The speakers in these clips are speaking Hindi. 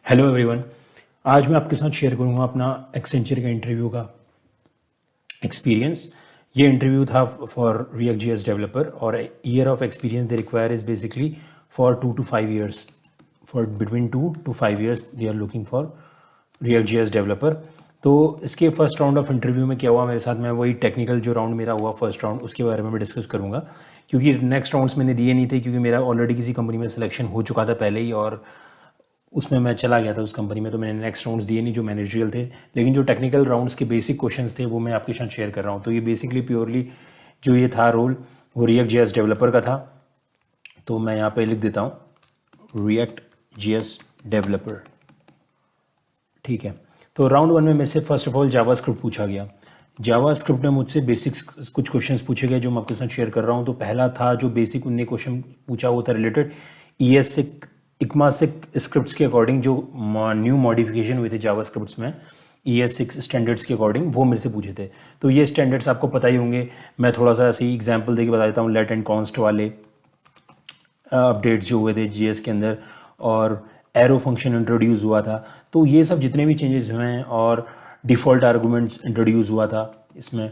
Hello everyone. आज मैं आपके साथ शेयर करूंगा अपना एक्सेंचर का इंटरव्यू का एक्सपीरियंस। ये इंटरव्यू था फॉर रिएक्ट जेएस डेवलपर और year of experience they require is basically for 2 to 5 years, for between 2 to 5 years they are looking for React JS developer. तो इसके फर्स्ट राउंड ऑफ इंटरव्यू में क्या हुआ मेरे साथ, मैं वही टेक्निकल जो राउंड मेरा हुआ फर्स्ट राउंड उसके बारे में मैं डिस्कस करूंगा, क्योंकि नेक्स्ट राउंड्स मैंने दिए नहीं थे क्योंकि मेरा ऑलरेडी किसी कंपनी में सिलेक्शन हो चुका था पहले ही और उसमें मैं चला गया था उस कंपनी में, तो मैंने नेक्स्ट राउंड्स दिए नहीं जो मैनेजरियल थे। लेकिन जो टेक्निकल राउंड्स के बेसिक क्वेश्चंस थे वो मैं आपके साथ शेयर कर रहा हूँ। तो ये बेसिकली प्योरली जो ये था रोल वो रिएक्ट जेएस डेवलपर का था। तो मैं यहाँ पे लिख देता हूँ रिएक्ट जेएस डेवलपर, ठीक है। तो राउंड 1 में मेरे से first of all Java script पूछा गया। जावा स्क्रिप्ट में मुझसे बेसिक्स कुछ क्वेश्चंस पूछे गए जो मैं आपके साथ शेयर कर रहा हूँ। तो पहला था जो बेसिक उनने क्वेश्चन पूछा वो था रिलेटेड ES6 इकमासिक स्क्रिप्ट्स के अकॉर्डिंग जो न्यू मॉडिफिकेशन हुए थे जावा स्क्रिप्ट्स में ES6 स्टैंडर्ड्स के अकॉर्डिंग, वो मेरे से पूछे थे। तो ये स्टैंडर्ड्स आपको पता ही होंगे, मैं थोड़ा सा ऐसे ही एग्जाम्पल देके बता देता हूँ। लेट एंड कॉन्स्ट वाले अपडेट्स जो हुए थे जीएस के अंदर और एरो फंक्शन इंट्रोड्यूस हुआ था। तो ये सब जितने भी चेंजेस हुए हैं और डिफ़ॉल्ट आर्गूमेंट्स इंट्रोड्यूस हुआ था इसमें।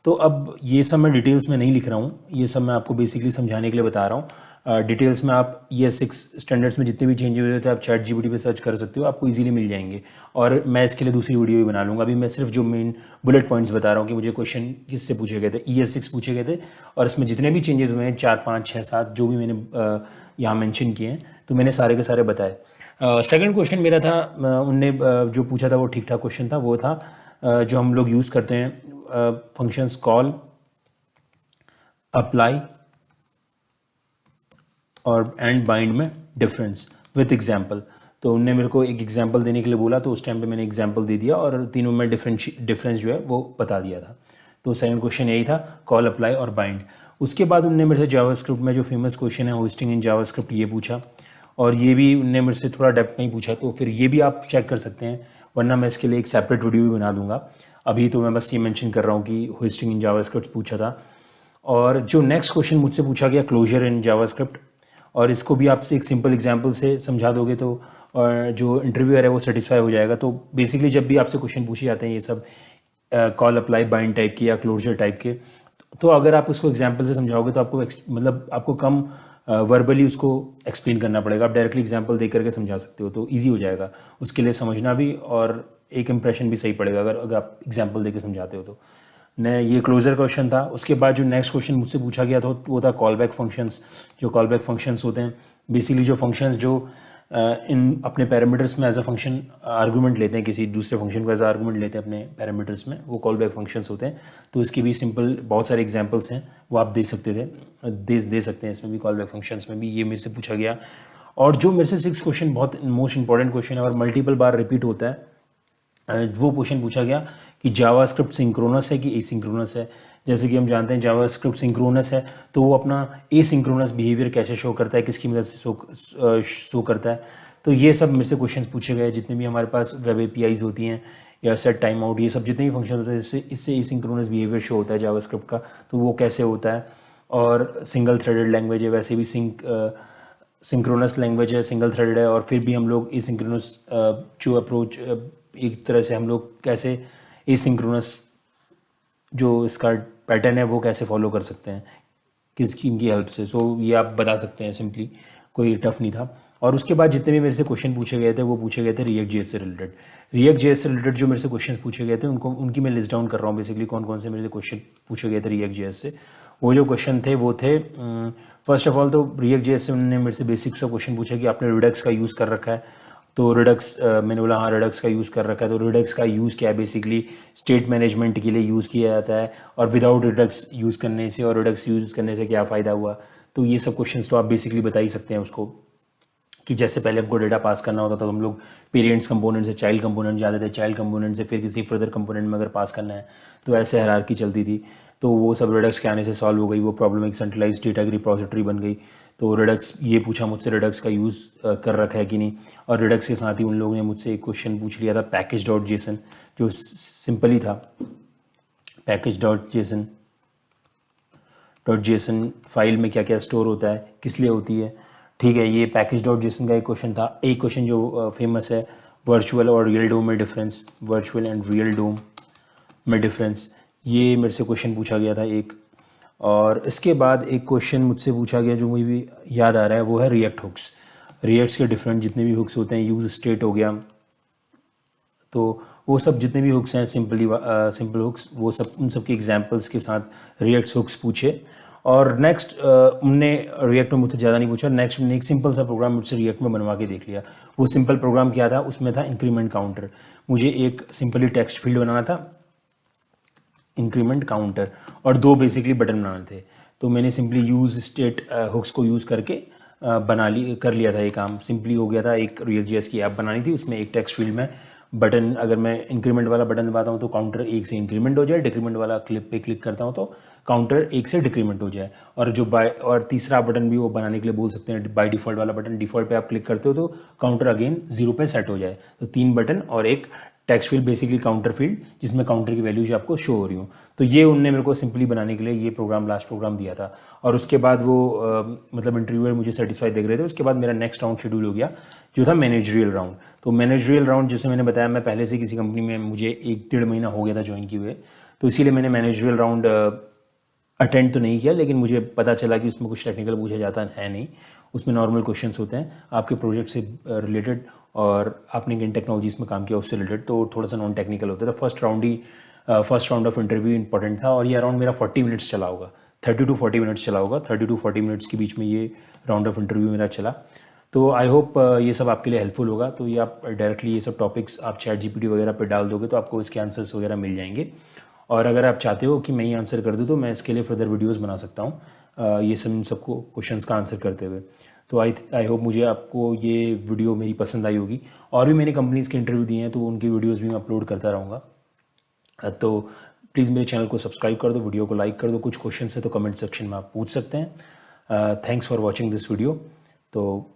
तो अब ये सब मैं डिटेल्स में नहीं लिख रहा हूँ, ये सब मैं आपको बेसिकली समझाने के लिए बता रहा हूँ। डिटेल्स में आप ES6 स्टैंडर्ड्स में जितने भी चेंज हुए थे आप चैट जीपीटी पे सर्च कर सकते हो, आपको इजीली मिल जाएंगे। और मैं इसके लिए दूसरी वीडियो भी बना लूँगा। अभी मैं सिर्फ जो मेन बुलेट पॉइंट्स बता रहा हूँ कि मुझे क्वेश्चन किससे पूछे गए थे। ES6 पूछे गए थे और इसमें जितने भी चेंजेस हुए हैं 4, 5, 6, 7 जो भी मैंने यहाँ मेंशन किए हैं, तो मैंने सारे के सारे बताए। सेकंड क्वेश्चन मेरा था, उनने जो पूछा था वो ठीक ठाक क्वेश्चन था। वो था जो हम लोग यूज़ करते हैं फंक्शंस कॉल, अप्लाई और एंड बाइंड में डिफरेंस विथ एग्जाम्पल। तो उनने मेरे को एक एग्जाम्पल देने के लिए बोला, तो उस टाइम पे मैंने एग्जाम्पल दे दिया और तीनों में डिफरेंस जो है वो बता दिया था। तो सेकंड क्वेश्चन यही था, कॉल, अप्लाई और बाइंड। उसके बाद उनने मेरे से जावास्क्रिप्ट में जो फेमस क्वेश्चन है होस्टिंग इन जावास्क्रिप्ट ये पूछा, और ये भी उनने मेरे से थोड़ा डेप्थ नहीं पूछा, तो फिर ये भी आप चेक कर सकते हैं, वरना मैं इसके लिए एक सेपरेट वीडियो भी बना दूंगा। अभी तो मैं बस ये मेंशन कर रहा हूँ कि होस्टिंग इन जावास्क्रिप्ट पूछा था। और जो नेक्स्ट क्वेश्चन मुझसे पूछा गया क्लोजर इन जावास्क्रिप्ट, और इसको भी आपसे एक सिंपल एग्जांपल से समझा दोगे तो जो इंटरव्यूअर है वो सेटिस्फाई हो जाएगा। तो बेसिकली जब भी आपसे क्वेश्चन पूछे जाते हैं ये सब कॉल, अप्लाई, बाइंड टाइप के या क्लोजर टाइप के, तो अगर आप उसको एग्जांपल से समझाओगे तो आपको मतलब आपको कम वर्बली उसको एक्सप्लेन करना पड़ेगा। आप डायरेक्टली एग्जांपल दे करके समझा सकते हो तो ईजी हो जाएगा उसके लिए समझना भी, और एक इंप्रेशन भी सही पड़ेगा अगर आप एग्जाम्पल दे के समझाते हो तो। ने ये क्लोजर क्वेश्चन था। उसके बाद जो नेक्स्ट क्वेश्चन मुझसे पूछा गया था वो था कॉल बैक फंक्शंस। जो कॉल बैक फंक्शंस होते हैं बेसिकली जो फंक्शंस जो इन अपने पैरामीटर्स में एज अ फंक्शन आर्गूमेंट लेते हैं, किसी दूसरे फंक्शन को एज अ आर्गूमेंट लेते हैं अपने पैरामीटर्स में, वो कॉल बैक फंक्शंस होते हैं। तो इसके भी सिंपल बहुत सारे एग्जांपल्स हैं वो आप दे सकते थे, दे सकते हैं इसमें भी, कॉल बैक फंक्शंस में भी। ये मेरे से पूछा गया। और जो मेरे से 6 क्वेश्चन बहुत मोस्ट इंपॉर्टेंट क्वेश्चन है और मल्टीपल बार रिपीट होता है, वो क्वेश्चन पूछा गया कि जावास्क्रिप्ट सिंक्रोनस है कि एसिंक्रोनस है। जैसे कि हम जानते हैं जावास्क्रिप्ट सिंक्रोनस है तो वो अपना एसिंक्रोनस बिहेवियर कैसे शो करता है, किसकी मदद से शो करता है। तो ये सब मेरे से क्वेश्चन पूछे गए। जितने भी हमारे पास वेब एपीआईज होती हैं या सेट टाइम आउट, ये सब जितने भी फंक्शन होते हैं इससे एसिंक्रोनस बिहेवियर शो होता है जावास्क्रिप्ट का, तो वो कैसे होता है। और सिंगल थ्रेडेड लैंग्वेज है, वैसे भी सिंक्रोनस लैंग्वेज है, सिंगल थ्रेडेड है, और फिर भी हम लोग एसिंक्रोनस जो अप्रोच एक तरह से हम लोग कैसे एसिंक्रोनस जो इसका पैटर्न है वो कैसे फॉलो कर सकते हैं किसकी इनकी हेल्प से। सो ये आप बता सकते हैं सिंपली, कोई टफ नहीं था। और उसके बाद जितने भी मेरे से क्वेश्चन पूछे गए थे वो पूछे गए थे रिएक्ट जेएस से रिलेटेड। रिएक्ट जेएस से रिलेटेड जो मेरे से क्वेश्चन पूछे गए थे उनकी मैं लिस्ट डाउन कर रहा हूँ बेसिकली कौन कौन से मेरे से क्वेश्चन पूछे गए थे रिएक्ट जेएस से। वो जो क्वेश्चन थे वो थे, फर्स्ट ऑफ ऑल तो रिएक्ट जेएस से उन्होंने मेरे से बेसिक सा क्वेश्चन पूछा कि आपने रिडक्स का यूज़ कर रखा है। तो रिडक्स मैंने बोला हाँ रिडक्स का यूज़ कर रखा है। तो रिडक्स का यूज़ क्या है, बेसिकली स्टेट मैनेजमेंट के लिए यूज़ किया जाता है, और विदाउट रिडक्स यूज़ करने से और रिडक्स यूज़ करने से क्या फ़ायदा हुआ। तो ये सब क्वेश्चंस तो आप बेसिकली बता ही सकते हैं उसको, कि जैसे पहले हमको डेटा पास करना होता था तो हम लोग पेरेंट्स कंपोनेंट से चाइल्ड कंपोनेंट जाते थे, चाइल्ड कंपोनेंट से फिर किसी फर्दर कंपोनेंट में अगर पास करना है तो ऐसे हायरार्की चलती थी। तो वो सब रिडक्स के आने से सॉल्व हो गई, वो प्रॉब्लम एक सेंट्रलाइज डेटा की रिपोजिटरी बन गई। तो रिडक्स ये पूछा मुझसे रिडक्स का यूज़ कर रखा है कि नहीं। और रिडक्स के साथ ही उन लोगों ने मुझसे एक क्वेश्चन पूछ लिया था पैकेज डॉट जेसन, जो सिंपल ही था। पैकेज डॉट जेसन फाइल में क्या क्या स्टोर होता है, किस लिए होती है, ठीक है, ये पैकेज डॉट जेसन का एक क्वेश्चन था। एक क्वेश्चन जो फेमस है, वर्चुअल और रियल डोम में डिफरेंस, वर्चुअल एंड रियल डोम में डिफरेंस, ये मेरे से क्वेश्चन पूछा गया था एक। और इसके बाद एक क्वेश्चन मुझसे पूछा गया जो मुझे भी याद आ रहा है, वो है रिएक्ट हुक्स। रिएक्ट्स के डिफरेंट जितने भी हुक्स होते हैं, यूज स्टेट हो गया, तो वो सब जितने भी हुक्स हैं, सिंपल हुक्स, वो सब उन सब के एग्जांपल्स के साथ रिएक्ट हुक्स पूछे। और नेक्स्ट उनने रिएक्ट में मुझसे ज़्यादा नहीं पूछा, नेक्स्ट उन्होंने एक सिंपल सा प्रोग्राम मुझसे रिएक्ट में बनवा के देख लिया। वो सिंपल प्रोग्राम क्या था, उसमें था इंक्रीमेंट काउंटर। मुझे एक सिंपली टेक्स्ट फील्ड बनाना था, इंक्रीमेंट काउंटर, और दो बेसिकली बटन बनाने थे। तो मैंने सिंपली यूज स्टेट हुक्स को यूज़ करके कर लिया था ये काम, सिंपली हो गया था। एक React.js की ऐप बनानी थी, उसमें एक टेक्स्ट फील्ड में बटन, अगर मैं इंक्रीमेंट वाला बटन दबाता हूँ तो काउंटर 1 से इंक्रीमेंट हो जाए, डिक्रीमेंट वाला क्लिप पे क्लिक करता हूँ तो काउंटर 1 से डिक्रीमेंट हो जाए। और तीसरा बटन भी वो बनाने के लिए बोल सकते हैं, बाय डिफ़ॉल्ट वाला बटन, डिफ़ॉल्ट पे आप क्लिक करते हो तो काउंटर अगेन 0 पे सेट हो जाए। तो 3 बटन और एक text field, basically counter field, जिसमें काउंटर की वैल्यूज आपको शो हो रही हूँ। तो ये उनने मेरे को सिंपली बनाने के लिए ये प्रोग्राम, लास्ट प्रोग्राम दिया था। और उसके बाद वो मतलब इंटरव्यूअर मुझे सेटिस्फाई देख रहे थे। उसके बाद मेरा नेक्स्ट राउंड शेड्यूल हो गया, जो था मैनेजरियल राउंड। तो मैनेजरियल राउंड, जैसे मैंने बताया, मैं पहले से किसी कंपनी में, मुझे 1-1.5 महीना हो गया था ज्वाइन किए हुए, तो इसीलिए मैंने मैनेजरियल राउंड अटेंड तो नहीं किया, लेकिन मुझे पता चला कि उसमें कुछ टेक्निकल पूछा जाता है नहीं। उसमें नॉर्मल क्वेश्चंस होते हैं आपके प्रोजेक्ट से रिलेटेड, और आपने किन टेक्नोलॉजीज में काम किया उससे रिलेटेड, तो थोड़ा सा नॉन टेक्निकल होता है। तो first round of interview important था, और ये अराउंड मेरा 40 मिनट्स चला होगा, 30 to 40 मिनट्स चला होगा। 30 to 40 मिनट्स के बीच में ये राउंड ऑफ इंटरव्यू मेरा चला। तो आई होप ये सब आपके लिए हेल्पफुल होगा। तो ये आप डायरेक्टली ये सब टॉपिक्स आप ChatGPT वगैरह पे डाल दोगे तो आपको इसके आंसर्स वगैरह मिल जाएंगे। और अगर आप चाहते हो कि मैं ही आंसर कर दूँ तो मैं इसके लिए फर्दर वीडियोस बना सकता हूँ, ये सब इन सबको क्वेश्चंस का आंसर करते हुए। तो आई होप मुझे आपको ये वीडियो मेरी पसंद आई होगी। और भी मैंने कंपनीज़ के इंटरव्यू दिए हैं, तो उनकी वीडियोज़ भी मैं अपलोड करता रहूँगा। तो प्लीज़ मेरे चैनल को सब्सक्राइब कर दो, वीडियो को लाइक कर दो। कुछ क्वेश्चन है तो कमेंट सेक्शन में आप पूछ सकते हैं। Thanks for watching this video. तो